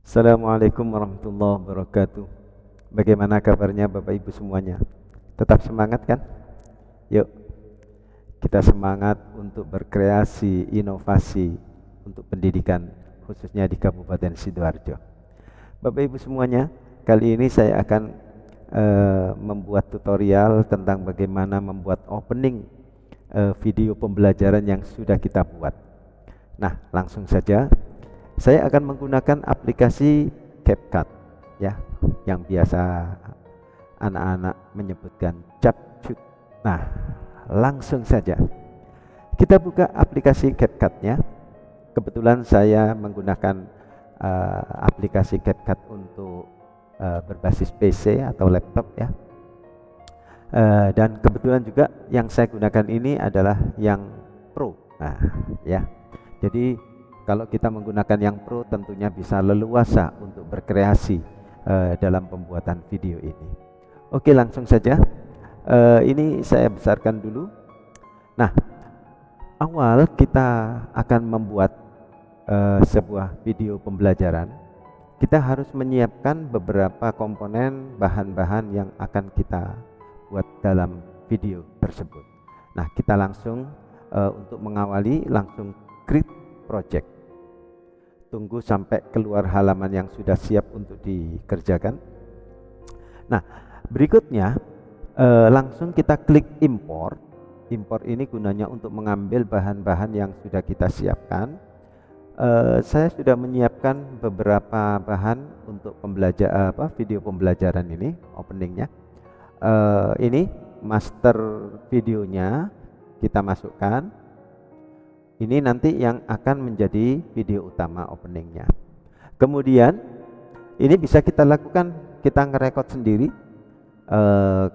Assalamualaikum warahmatullahi wabarakatuh. Bagaimana kabarnya Bapak Ibu semuanya? Tetap semangat kan? Yuk, kita semangat untuk berkreasi inovasi untuk pendidikan khususnya di Kabupaten Sidoarjo. Bapak Ibu semuanya, kali ini saya akan membuat tutorial tentang bagaimana membuat opening video pembelajaran yang sudah kita buat. Nah, langsung saja saya akan menggunakan aplikasi CapCut ya, yang biasa anak-anak menyebutkan CapCut. Nah, langsung saja kita buka aplikasi CapCut-nya. Kebetulan saya menggunakan aplikasi CapCut untuk berbasis PC atau laptop ya. Dan kebetulan juga yang saya gunakan ini adalah yang Pro. Nah, ya. Jadi kalau kita menggunakan yang Pro tentunya bisa leluasa untuk berkreasi dalam pembuatan video ini. Oke, langsung saja. Ini saya besarkan dulu. Nah, awal kita akan membuat sebuah video pembelajaran. Kita harus menyiapkan beberapa komponen bahan-bahan yang akan kita buat dalam video tersebut. Nah, kita langsung untuk mengawali langsung create project. Tunggu sampai keluar halaman yang sudah siap untuk dikerjakan. Nah, berikutnya langsung kita klik import. Import ini gunanya untuk mengambil bahan-bahan yang sudah kita siapkan. Saya sudah menyiapkan beberapa bahan untuk video pembelajaran ini, openingnya. Ini master videonya kita masukkan. Ini nanti yang akan menjadi video utama openingnya. Kemudian ini bisa kita lakukan, kita ngerekod sendiri.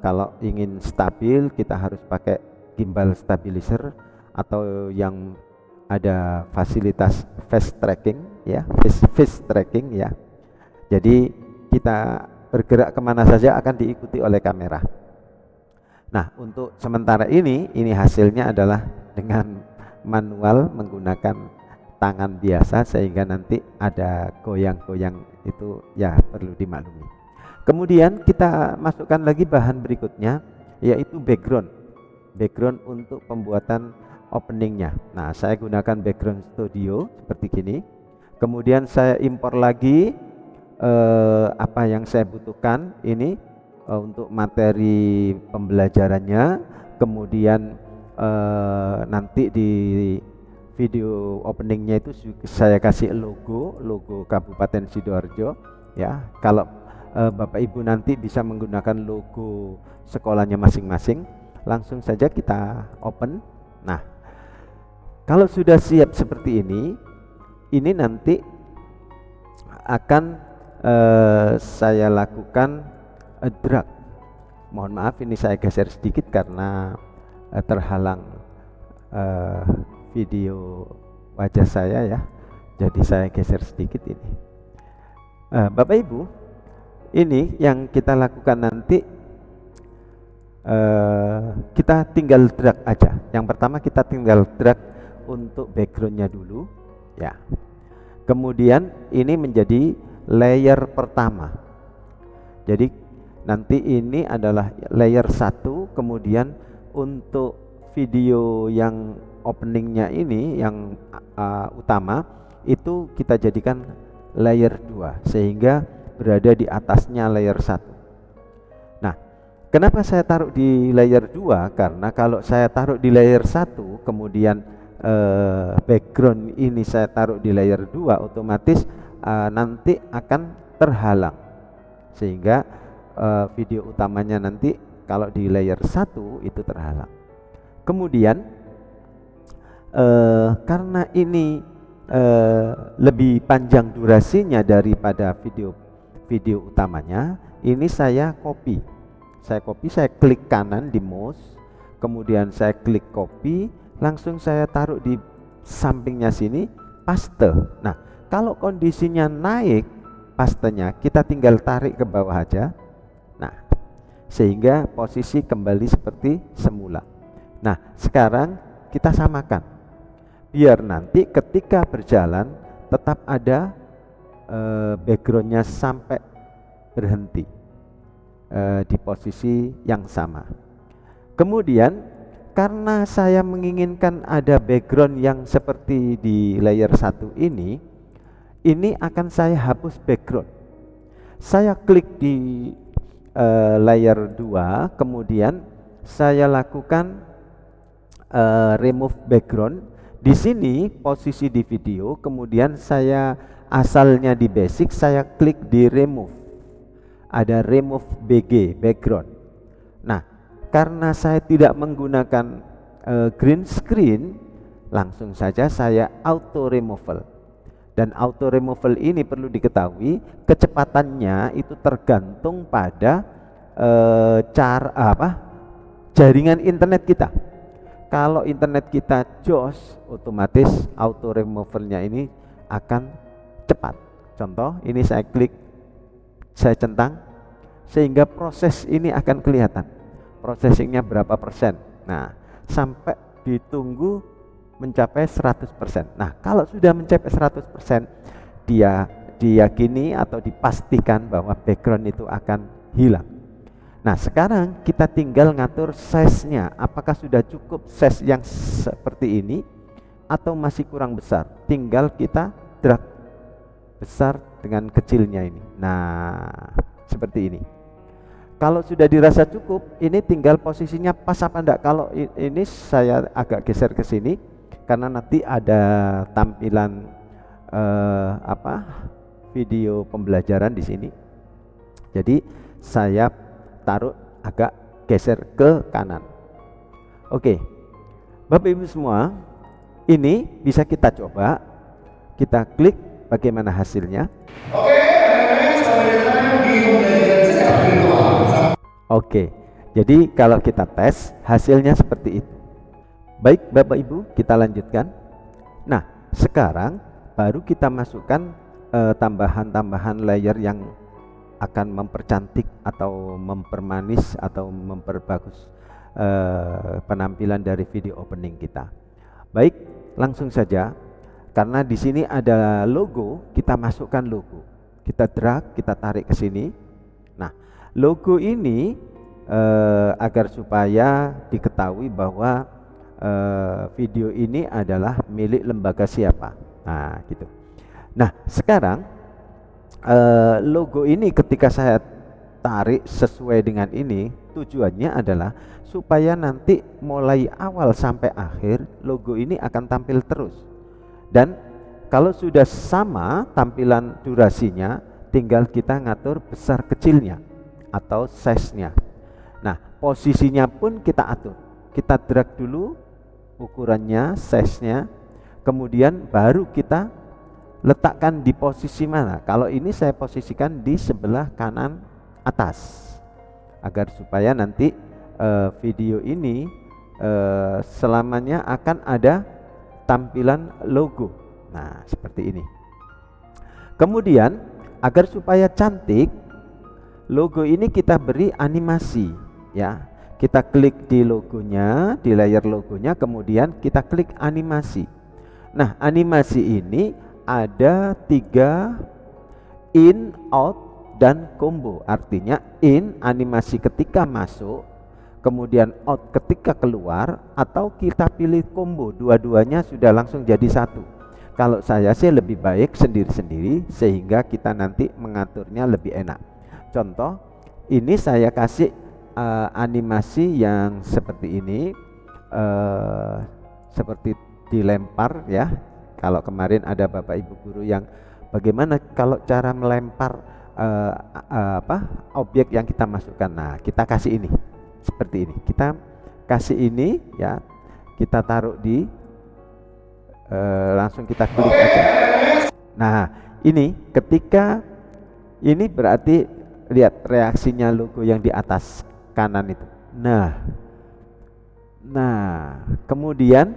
Kalau ingin stabil kita harus pakai gimbal stabilizer atau yang ada fasilitas face tracking ya, face tracking ya. Jadi kita bergerak kemana saja akan diikuti oleh kamera. Nah, untuk sementara ini hasilnya adalah dengan manual menggunakan tangan biasa, sehingga nanti ada goyang-goyang itu ya perlu dimaklumi. Kemudian kita masukkan lagi bahan berikutnya, yaitu background untuk pembuatan openingnya. Nah, saya gunakan background studio seperti gini. Kemudian saya impor lagi apa yang saya butuhkan ini untuk materi pembelajarannya. Kemudian nanti di video openingnya itu saya kasih logo Kabupaten Sidoarjo ya. Kalau Bapak Ibu nanti bisa menggunakan logo sekolahnya masing-masing, langsung saja kita open. Nah, kalau sudah siap seperti ini nanti akan saya lakukan drag. Mohon maaf, ini saya geser sedikit karena terhalang video wajah saya ya, jadi saya geser sedikit ini. Bapak Ibu, ini yang kita lakukan nanti, kita tinggal drag aja. Yang pertama kita tinggal drag untuk backgroundnya dulu ya. Kemudian ini menjadi layer pertama, jadi nanti ini adalah layer 1. Kemudian untuk video yang openingnya ini yang utama itu kita jadikan layer 2 sehingga berada di atasnya layer 1. Nah, kenapa saya taruh di layer 2? Karena kalau saya taruh di layer 1 kemudian background ini saya taruh di layer 2, otomatis nanti akan terhalang, sehingga video utamanya nanti kalau di layer 1 itu terhalang. Kemudian karena ini lebih panjang durasinya daripada video utamanya, ini saya copy, saya klik kanan di mouse, kemudian saya klik copy, langsung saya taruh di sampingnya sini, paste. Nah, kalau kondisinya naik pastenya, kita tinggal tarik ke bawah aja. Nah, sehingga posisi kembali seperti semula. Nah, sekarang kita samakan biar nanti ketika berjalan tetap ada backgroundnya sampai berhenti di posisi yang sama. Kemudian karena saya menginginkan ada background yang seperti di layer 1 ini akan saya hapus background. Saya klik di layer 2, kemudian saya lakukan remove background. Di sini posisi di video, kemudian saya asalnya di basic, saya klik di remove. Ada remove BG background. Nah, karena saya tidak menggunakan green screen, langsung saja saya auto removal. Dan auto removal ini perlu diketahui kecepatannya itu tergantung pada jaringan internet kita. Kalau internet kita jos, otomatis auto removalnya ini akan cepat. Contoh, ini saya klik, saya centang, sehingga proses ini akan kelihatan. Processingnya berapa persen. Nah, sampai ditunggu mencapai 100%. Nah, kalau sudah mencapai 100%, dia diyakini atau dipastikan bahwa background itu akan hilang. Nah, sekarang kita tinggal ngatur size-nya. Apakah sudah cukup size yang seperti ini atau masih kurang besar? Tinggal kita drag besar dengan kecilnya ini. Nah, seperti ini. Kalau sudah dirasa cukup, ini tinggal posisinya pas apa enggak. Kalau ini saya agak geser ke sini karena nanti ada tampilan video pembelajaran di sini. Jadi saya taruh agak geser ke kanan. Oke, Bapak Ibu semua, ini bisa kita coba. Kita klik bagaimana hasilnya. Oke, jadi kalau kita tes hasilnya seperti itu. Baik Bapak Ibu, kita lanjutkan. Nah, sekarang baru kita masukkan tambahan-tambahan layer yang akan mempercantik atau mempermanis atau memperbagus penampilan dari video opening kita. Baik, langsung saja. Karena di sini ada logo, kita masukkan logo. Kita drag, kita tarik ke sini. Nah, logo ini agar supaya diketahui bahwa video ini adalah milik lembaga siapa. Nah, gitu. Nah, sekarang logo ini ketika saya tarik sesuai dengan ini, tujuannya adalah supaya nanti mulai awal sampai akhir logo ini akan tampil terus. Dan kalau sudah sama tampilan durasinya, tinggal kita ngatur besar kecilnya atau size-nya. Nah, posisinya pun kita atur. Kita drag dulu ukurannya, size-nya, kemudian baru kita letakkan di posisi mana. Kalau ini saya posisikan di sebelah kanan atas, agar supaya nanti video ini selamanya akan ada tampilan logo. Nah, seperti ini. Kemudian agar supaya cantik, logo ini kita beri animasi, ya. Kita klik di logonya, di layar logonya, kemudian kita klik animasi. Nah, animasi ini ada 3, in, out, dan combo. Artinya in animasi ketika masuk, kemudian out ketika keluar, atau kita pilih combo, dua-duanya sudah langsung jadi satu. Kalau saya sih lebih baik sendiri-sendiri sehingga kita nanti mengaturnya lebih enak. Contoh, ini saya kasih animasi yang seperti ini, seperti dilempar ya. Kalau kemarin ada Bapak Ibu guru yang bagaimana kalau cara melempar objek yang kita masukkan. Nah, kita kasih ini seperti ini. Kita kasih ini ya, kita taruh di langsung kita klik aja. Nah, ini ketika ini berarti lihat reaksinya logo yang di atas kanan itu. Nah, kemudian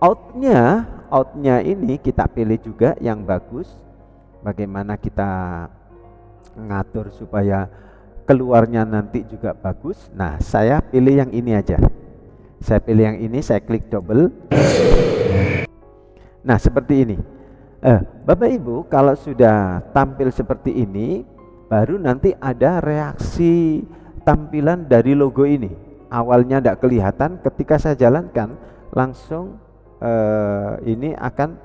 outnya ini kita pilih juga yang bagus. Bagaimana kita ngatur supaya keluarnya nanti juga bagus. Nah, saya pilih yang ini aja. Saya pilih yang ini, saya klik double. Nah, seperti ini. Bapak Ibu, kalau sudah tampil seperti ini, baru nanti ada reaksi tampilan dari logo ini. Awalnya tidak kelihatan, ketika saya jalankan langsung ini akan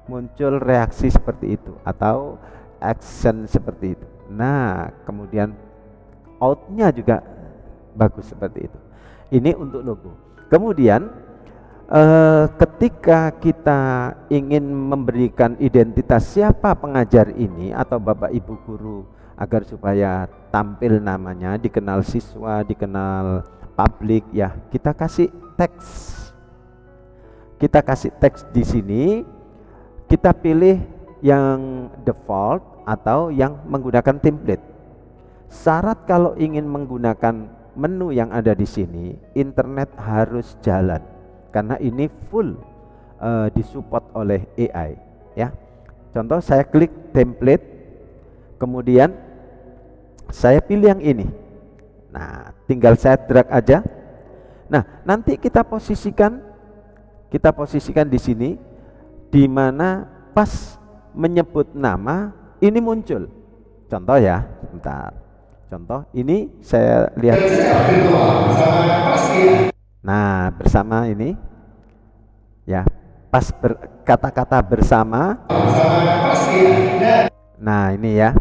muncul reaksi seperti itu atau action seperti itu. Nah, kemudian outnya juga bagus seperti itu. Ini untuk logo. Kemudian ketika kita ingin memberikan identitas siapa pengajar ini atau Bapak Ibu guru agar supaya tampil namanya, dikenal siswa, dikenal publik, ya kita kasih teks. Kita kasih teks di sini, kita pilih yang default atau yang menggunakan template. Syarat kalau ingin menggunakan menu yang ada di sini, internet harus jalan karena ini full disupport oleh AI, ya. Contoh, saya klik template, kemudian saya pilih yang ini. Nah, tinggal saya drag aja. Nah, nanti kita posisikan di sini, di mana pas menyebut nama ini muncul. Contoh ya, sebentar. Contoh ini saya lihat. Nah, bersama ini, ya, pas kata-kata bersama. Nah, ini ya,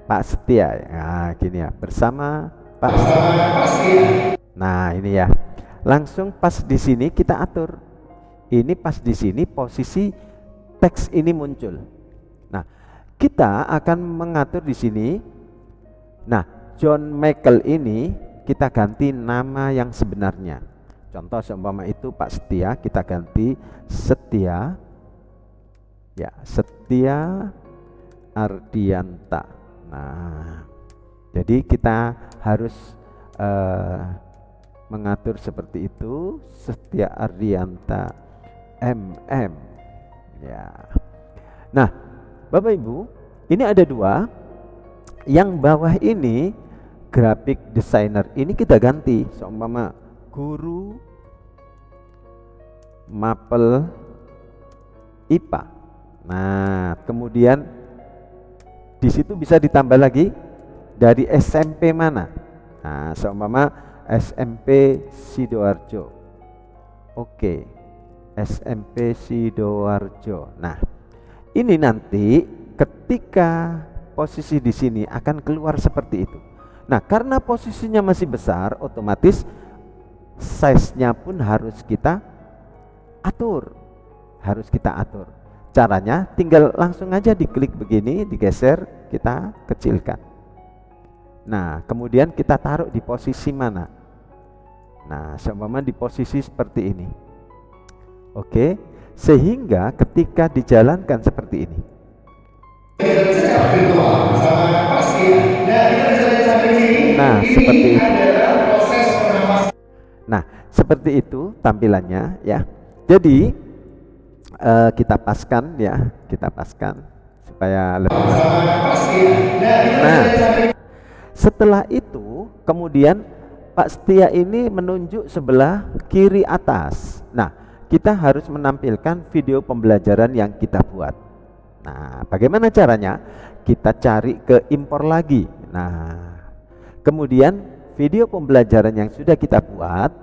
Pak Setia. Nah, gini ya, bersama Pak Setia. Nah, ini ya, langsung pas di sini kita atur. Ini pas di sini posisi teks ini muncul. Nah, kita akan mengatur di sini. Nah, John Michael ini kita ganti nama yang sebenarnya. Contoh seumpama itu Pak Setia, kita ganti Setia, ya, Setia Ardianta. Nah, jadi kita harus mengatur seperti itu, Setia Ardianta MM, ya. Nah, Bapak Ibu, ini ada dua. Yang bawah ini graphic designer, ini kita ganti seumpama guru Mapel IPA. Nah, kemudian di situ bisa ditambah lagi dari SMP mana. Nah, seumpama SMP Sidoarjo. Oke, SMP Sidoarjo. Nah, ini nanti ketika posisi di sini akan keluar seperti itu. Nah, karena posisinya masih besar, otomatis size-nya pun harus kita atur. Caranya tinggal langsung aja diklik begini, digeser, kita kecilkan. Nah, kemudian kita taruh di posisi mana? Nah, seumpama di posisi seperti ini. Oke, sehingga ketika dijalankan seperti ini. Nah, seperti itu. Nah, seperti itu tampilannya, ya. Jadi kita paskan, ya, supaya lebih. Nah, setelah itu kemudian Pak Setia ini menunjuk sebelah kiri atas. Nah, kita harus menampilkan video pembelajaran yang kita buat. Nah, bagaimana caranya? Kita cari ke impor lagi. Nah, kemudian video pembelajaran yang sudah kita buat,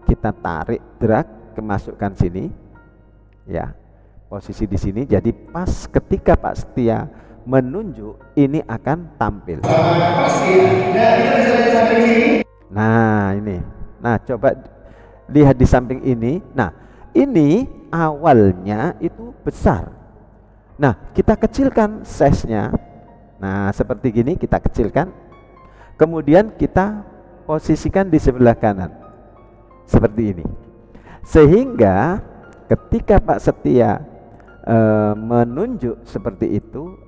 kita tarik, drag, kemasukkan sini, ya, posisi di sini. Jadi pas ketika Pak Setia menunjuk, ini akan tampil. Nah, ini. Nah, coba lihat di samping ini. Nah, ini awalnya itu besar. Nah, kita kecilkan size-nya. Nah, seperti gini kita kecilkan. Kemudian kita posisikan di sebelah kanan. Seperti ini. Sehingga ketika Pak Setia menunjuk seperti itu,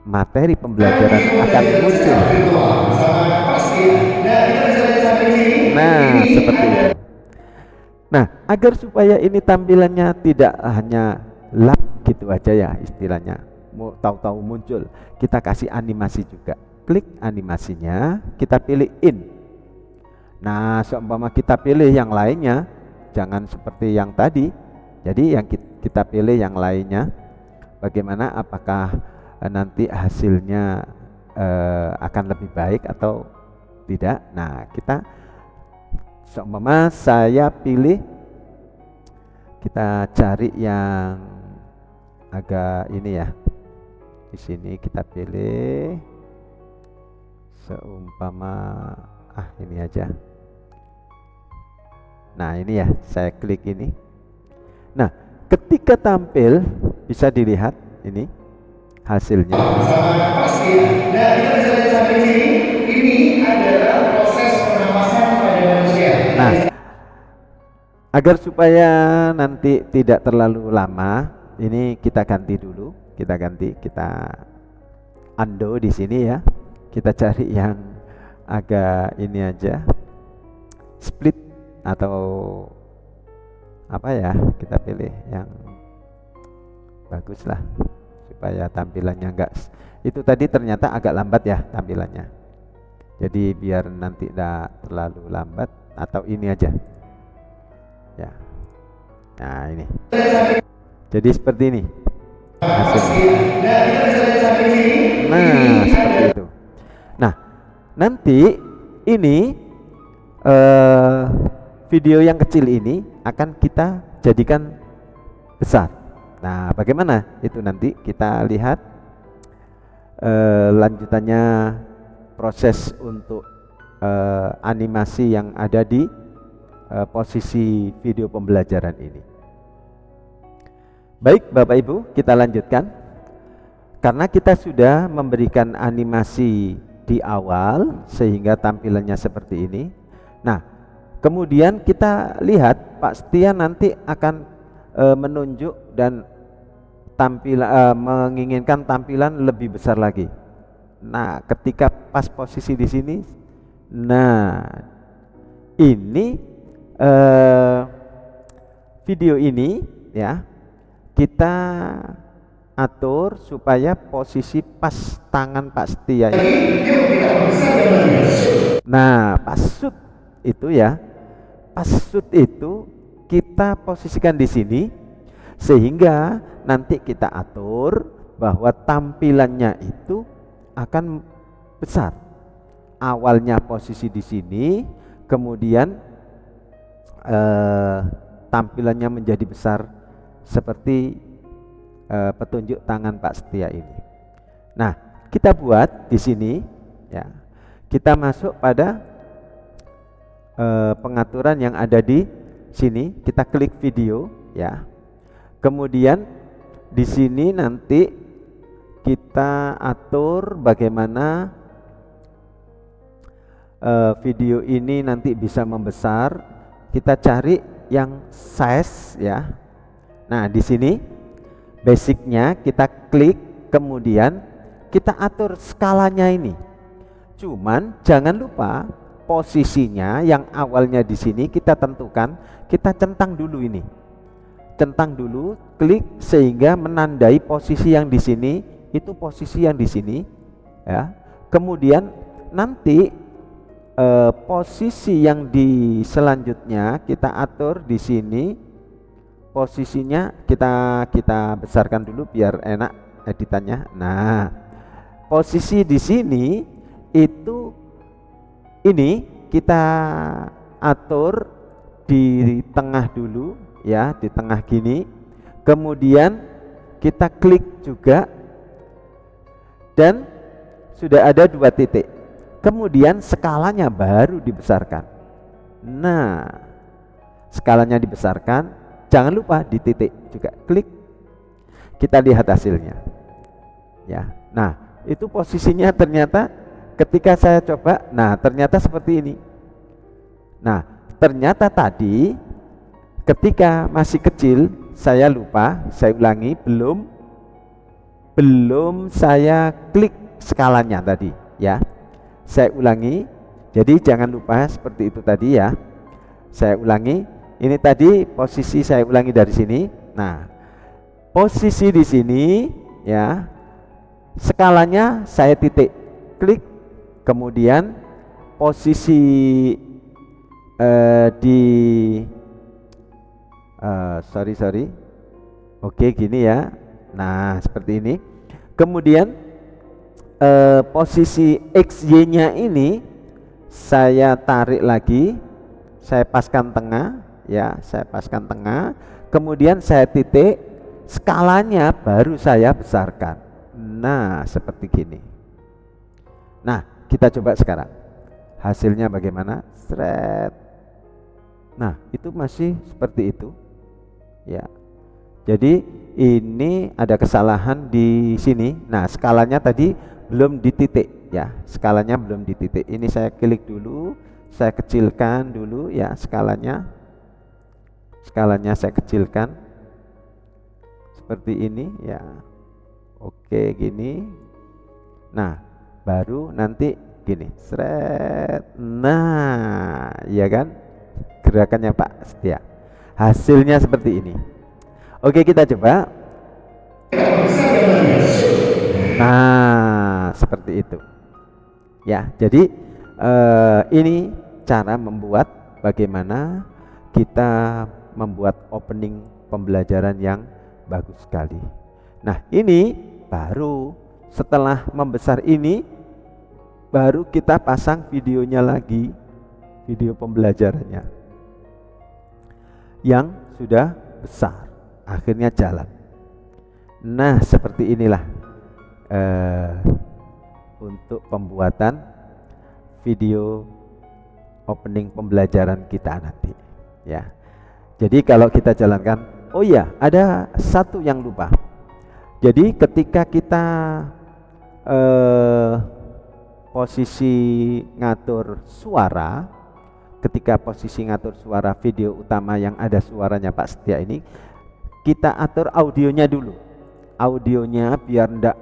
materi pembelajaran akan muncul. Nah, seperti itu. Nah, agar supaya ini tampilannya tidak hanya lap gitu aja ya istilahnya, mau tahu-tahu muncul, kita kasih animasi juga. Klik animasinya, kita pilih in. Nah, seumpama kita pilih yang lainnya, jangan seperti yang tadi. Jadi yang kita pilih yang lainnya. Bagaimana, apakah nanti hasilnya akan lebih baik atau tidak. Nah, kita seumpama saya pilih, kita cari yang agak ini ya. Di sini kita pilih seumpama ini aja. Nah, ini ya, saya klik ini. Nah, ketika tampil bisa dilihat ini hasilnya. Ini adalah proses pernapasan pada manusia. Nah, agar supaya nanti tidak terlalu lama, ini kita ganti dulu. Kita undo di sini ya. Kita cari yang agak ini aja, split atau apa ya, kita pilih yang bagus lah supaya tampilannya enggak, itu tadi ternyata agak lambat ya tampilannya. Jadi biar nanti tidak terlalu lambat, atau ini aja ya. Nah, ini jadi seperti ini hasilnya. Nah, seperti itu. Nah, nanti ini video yang kecil ini akan kita jadikan besar. Nah, bagaimana itu nanti kita lihat lanjutannya, proses untuk animasi yang ada di posisi video pembelajaran ini. Baik Bapak Ibu, kita lanjutkan. Karena kita sudah memberikan animasi di awal sehingga tampilannya seperti ini. Nah, kemudian kita lihat Pak Setia nanti akan menunjuk dan menginginkan tampilan lebih besar lagi. Nah, ketika pas posisi di sini, nah ini video ini ya kita atur supaya posisi pas tangan Pak Setia ini. Nah, pas shoot itu ya, pas shoot itu kita posisikan di sini sehingga nanti kita atur bahwa tampilannya itu akan besar. Awalnya posisi di sini, kemudian tampilannya menjadi besar seperti petunjuk tangan Pak Setia ini. Nah, kita buat di sini ya. Kita masuk pada pengaturan yang ada di sini. Kita klik video ya. Kemudian di sini nanti kita atur bagaimana video ini nanti bisa membesar. Kita cari yang size ya. Nah, di sini basicnya kita klik, kemudian kita atur skalanya ini. Cuman jangan lupa posisinya yang awalnya di sini kita tentukan, kita centang dulu ini. Centang dulu, klik sehingga menandai posisi yang di sini itu posisi yang di sini ya. Kemudian nanti posisi yang di selanjutnya kita atur di sini. Posisinya kita besarkan dulu biar enak editannya. Nah, posisi di sini itu ini kita atur di tengah dulu ya, di tengah gini. Kemudian kita klik juga dan sudah ada 2 titik. Kemudian skalanya baru dibesarkan. Nah, skalanya dibesarkan. Jangan lupa di titik juga klik, kita lihat hasilnya ya. Nah, itu posisinya ternyata ketika saya coba, nah ternyata seperti ini. Nah, ternyata tadi ketika masih kecil saya lupa, saya ulangi, belum saya klik skalanya tadi ya. Saya ulangi, jadi jangan lupa seperti itu tadi ya. Saya ulangi. Ini tadi posisi saya ulangi dari sini. Nah, posisi di sini ya, skalanya saya titik, klik, kemudian posisi Oke, gini ya. Nah, seperti ini. Kemudian posisi XY-nya ini saya tarik lagi, saya paskan tengah, ya, saya paskan tengah. Kemudian saya titik, skalanya baru saya besarkan. Nah, seperti gini. Nah, kita coba sekarang. Hasilnya bagaimana? Seret. Nah, itu masih seperti itu. Ya. Jadi ini ada kesalahan di sini. Nah, skalanya tadi belum dititik ya. Skalanya belum dititik. Ini saya klik dulu, saya kecilkan dulu ya skalanya. Skalanya saya kecilkan. Seperti ini ya. Oke, gini. Nah, baru nanti gini. Seret. Nah, ya kan? Gerakannya Pak Setia. Hasilnya seperti ini. Oke, kita coba. Nah, seperti itu. Ya, jadi ini cara membuat bagaimana kita membuat opening pembelajaran yang bagus sekali. Nah, ini baru setelah membesar ini baru kita pasang videonya lagi, video pembelajarannya yang sudah besar. Akhirnya jalan. Nah, seperti inilah untuk pembuatan video opening pembelajaran kita nanti ya. Jadi kalau kita jalankan, oh iya, ada satu yang lupa. Jadi ketika kita posisi ngatur suara, ketika posisi ngatur suara video utama yang ada suaranya Pak Setia ini, kita atur audionya dulu. Audionya biar enggak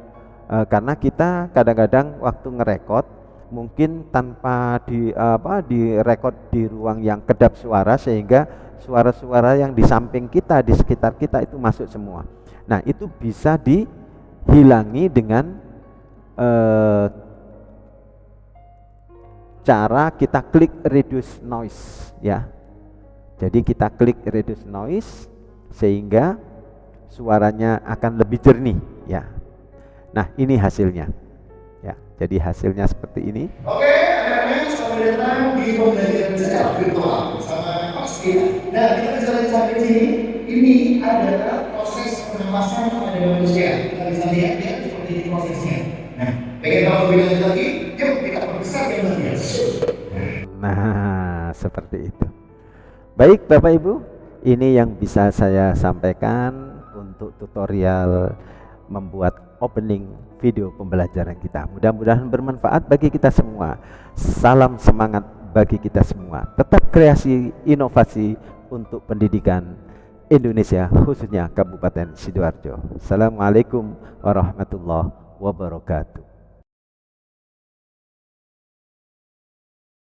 karena kita kadang-kadang waktu ngerekod mungkin tanpa direkod di ruang yang kedap suara, sehingga suara-suara yang di samping kita, di sekitar kita itu masuk semua. Nah, itu bisa dihilangi dengan cara kita klik reduce noise ya. Jadi kita klik reduce noise sehingga suaranya akan lebih jernih ya. Nah, ini hasilnya ya. Jadi hasilnya seperti ini. Oke, anak-anak, selamat datang di pembelajaran secara virtual bersama Pak Setia. Nah, kita jalan sampai sini. Ini adalah proses penampasan pada manusia. Kita bisa lihat ya seperti ini prosesnya. Nah, pengen tahu lebih lanjut lagi? Yuk kita perbesar gambarnya. Nah, seperti itu. Baik Bapak Ibu, ini yang bisa saya sampaikan untuk tutorial membuat opening video pembelajaran kita. Mudah-mudahan bermanfaat bagi kita semua. Salam semangat bagi kita semua. Tetap kreasi inovasi untuk pendidikan Indonesia, khususnya Kabupaten Sidoarjo. Assalamualaikum warahmatullahi wabarakatuh.